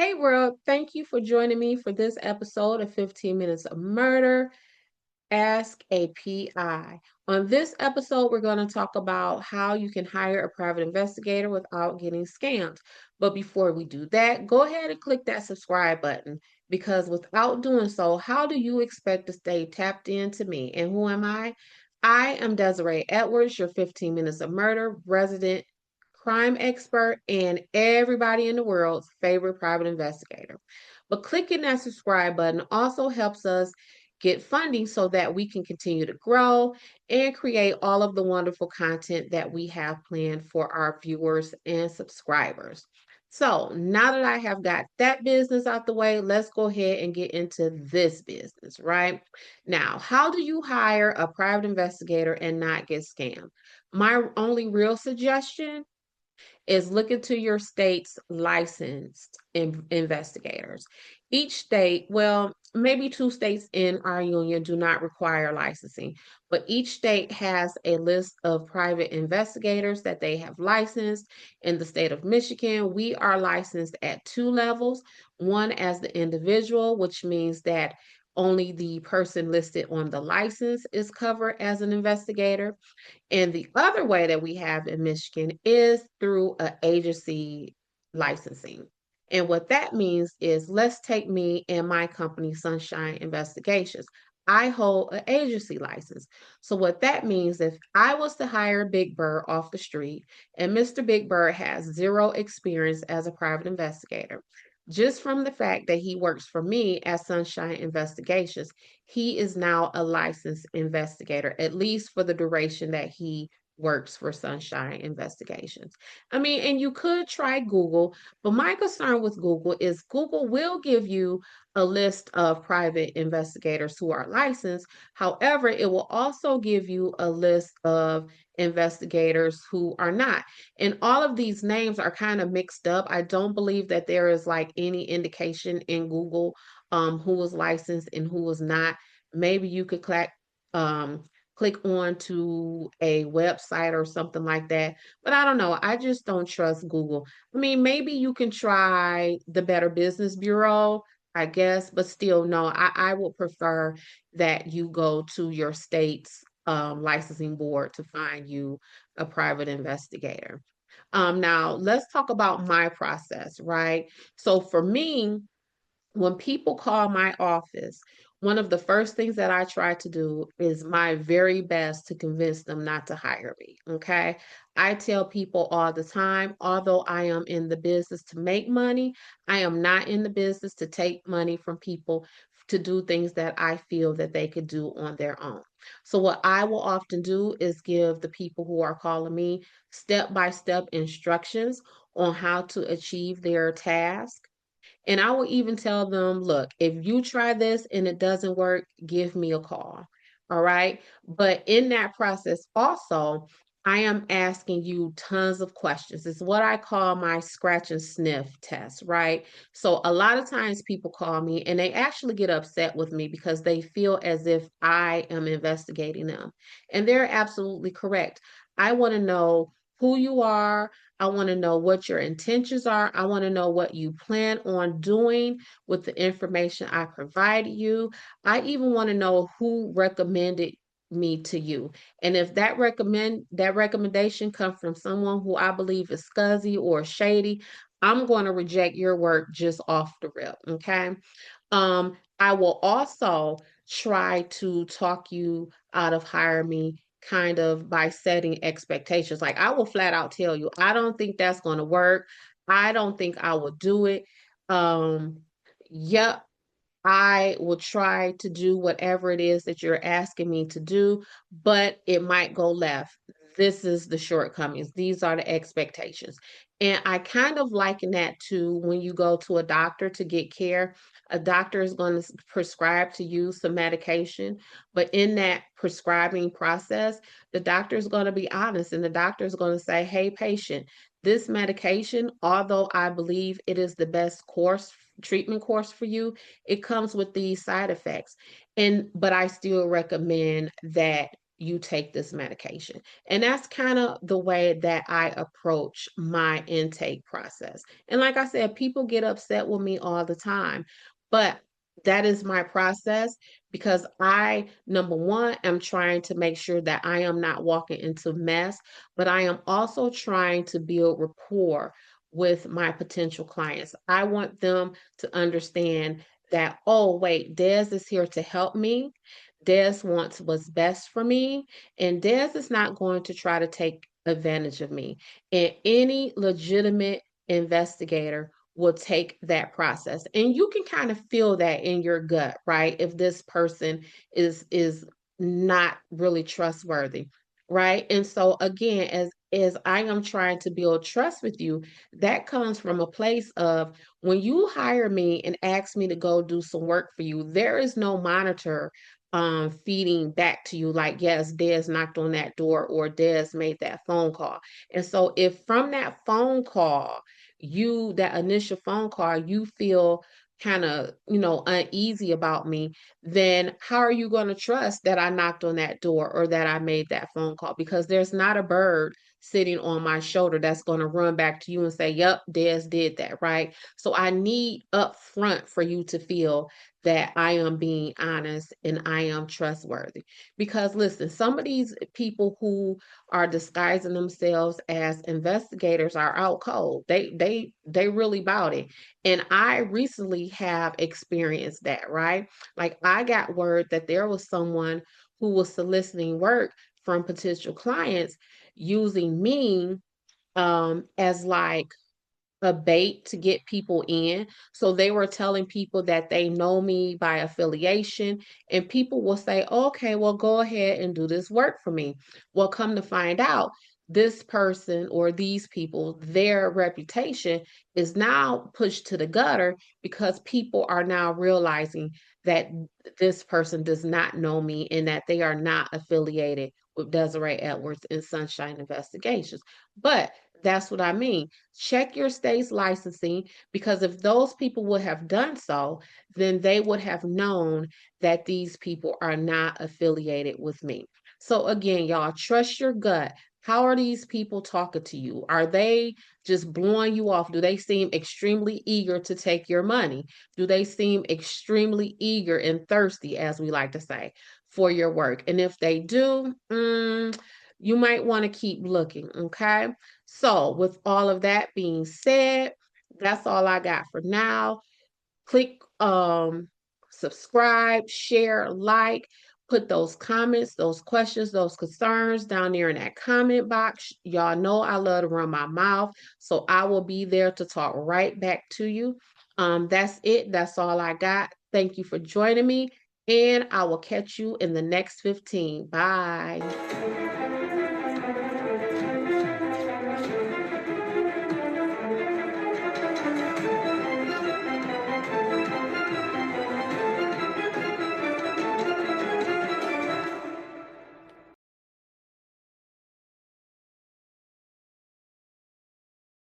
Hey world, thank you for joining me for this episode of 15 Minutes of Murder. Ask a PI. On this episode, we're going to talk about how you can hire a private investigator without getting scammed. But before we do that, go ahead and click that subscribe button because without doing so, how do you expect to stay tapped into me? And who am I? I am Desiree Edwards, your 15 Minutes of Murder resident crime expert and everybody in the world's favorite private investigator. But clicking that subscribe button also helps us get funding so that we can continue to grow and create all of the wonderful content that we have planned for our viewers and subscribers. So now that I have got that business out the way, let's go ahead and get into this business, right? Now, how do you hire a private investigator and not get scammed? My only real suggestion is look into your state's licensed investigators. Each state, well, maybe two states in our union do not require licensing, but each state has a list of private investigators that they have licensed. In the state of Michigan, we are licensed at two levels, one as the individual, which means that only the person listed on the license is covered as an investigator. And the other way that we have in Michigan is through an agency licensing. And what that means is let's take me and my company, Sunshine Investigations. I hold an agency license. So what that means, if I was to hire Big Bird off the street and Mr. Big Bird has zero experience as a private investigator, just from the fact that he works for me as Sunshine Investigations, he is now a licensed investigator, at least for the duration that he works for Sunshine Investigations. I mean, and you could try Google, but my concern with Google is Google will give you a list of private investigators who are licensed. However, it will also give you a list of investigators who are not. And all of these names are kind of mixed up. I don't believe that there is like any indication in Google who was licensed and who was not. Maybe you could click on to a website or something like that. But I don't know. I just don't trust Google. I mean, maybe you can try the Better Business Bureau, I guess, but still, no, I would prefer that you go to your state's licensing board to find you a private investigator. Now, let's talk about my process, right? So for me, when people call my office, one of the first things that I try to do is my very best to convince them not to hire me. Okay. I tell people all the time, although I am in the business to make money, I am not in the business to take money from people to do things that I feel that they could do on their own. So, what I will often do is give the people who are calling me step by step instructions on how to achieve their task, and I will even tell them, look, if you try this and it doesn't work, give me a call. All right. But in that process, also, I am asking you tons of questions. It's what I call my scratch and sniff test, right? So a lot of times people call me and they actually get upset with me because they feel as if I am investigating them. And they're absolutely correct. I want to know who you are. I want to know what your intentions are. I want to know what you plan on doing with the information I provided you. I even want to know who recommended me to you. And if that recommendation comes from someone who I believe is scuzzy or shady, I'm going to reject your work just off the rip, okay? I will also try to talk you out of hiring me kind of by setting expectations. Like I will flat out tell you, I don't think that's going to work. I don't think I will do it. Um, yep, I will try to do whatever it is that you're asking me to do, but it might go left. This is the shortcomings. These are the expectations. And I kind of liken that to when you go to a doctor to get care. A doctor is going to prescribe to you some medication, but in that prescribing process, the doctor is going to be honest and the doctor is going to say, hey, patient, this medication, although I believe it is the best treatment course for you, it comes with these side effects. But I still recommend that you take this medication. And that's kind of the way that I approach my intake process. And like I said, people get upset with me all the time, but that is my process because I, number one, am trying to make sure that I am not walking into mess, but I am also trying to build rapport with my potential clients. I want them to understand that, oh, wait, Des is here to help me. Des wants what's best for me, and Des is not going to try to take advantage of me. And any legitimate investigator will take that process. And you can kind of feel that in your gut, right? If this person is not really trustworthy, right? And so again, as I am trying to build trust with you, that comes from a place of when you hire me and ask me to go do some work for you, there is no monitor feeding back to you like, yes, Des knocked on that door or Des made that phone call. And so if from that phone call, that initial phone call, you feel kind of, uneasy about me, then how are you going to trust that I knocked on that door or that I made that phone call? Because there's not a bird sitting on my shoulder that's going to run back to you and say, yep, Des did that, right? So I need up front for you to feel that I am being honest and I am trustworthy. Because listen, some of these people who are disguising themselves as investigators are out cold. They really bout it. And I recently have experienced that, right? Like I got word that there was someone who was soliciting work from potential clients using me as like a bait to get people in. So they were telling people that they know me by affiliation, and people will say, okay, well, go ahead and do this work for me. Well, come to find out, this person or these people, their reputation is now pushed to the gutter because people are now realizing that this person does not know me and that they are not affiliated with Desiree Edwards and Sunshine Investigations. But that's what I mean. Check your state's licensing because if those people would have done so, then they would have known that these people are not affiliated with me. So again, y'all, trust your gut. How are these people talking to you? Are they just blowing you off? Do they seem extremely eager to take your money? Do they seem extremely eager and thirsty, as we like to say, for your work? And if they do, you might want to keep looking, okay? So, with all of that being said, that's all I got for now. Click subscribe, share, like, put those comments, those questions, those concerns down there in that comment box. Y'all know I love to run my mouth, so I will be there to talk right back to you. That's it. That's all I got. Thank you for joining me, and I will catch you in the next 15. Bye.